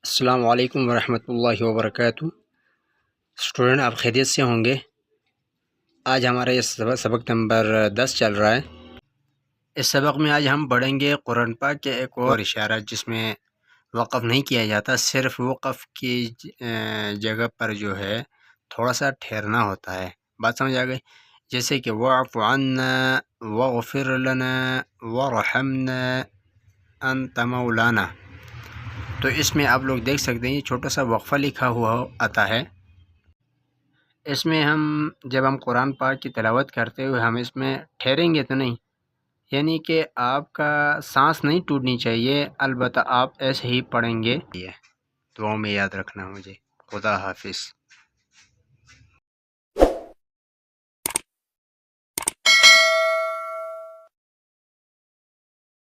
السلام علیکم ورحمۃ اللہ وبرکاتہ۔ اسٹوڈنٹ آپ خیریت سے ہوں گے۔ آج ہمارا یہ سبق نمبر 10 چل رہا ہے۔ اس سبق میں آج ہم پڑھیں گے قرآن پاک کے ایک اور اشارہ جس میں وقف نہیں کیا جاتا، صرف وقف کی جگہ پر جو ہے تھوڑا سا ٹھہرنا ہوتا ہے۔ بات سمجھ آ گئی؟ جیسے کہ وَاعْفُ عَنَّا وَاغْفِرْ لَنَا وَارْحَمْنَا أَنْتَ مَوْلَانَا، تو اس میں آپ لوگ دیکھ سکتے ہیں یہ چھوٹا سا وقفہ لکھا ہوا آتا ہے۔ اس میں جب ہم قرآن پاک کی تلاوت کرتے ہوئے ہم اس میں ٹھہریں گے تو نہیں، یعنی کہ آپ کا سانس نہیں ٹوٹنی چاہیے، البتہ آپ ایسے ہی پڑھیں گے۔ دعاؤں میں یاد رکھنا مجھے۔ خدا حافظ۔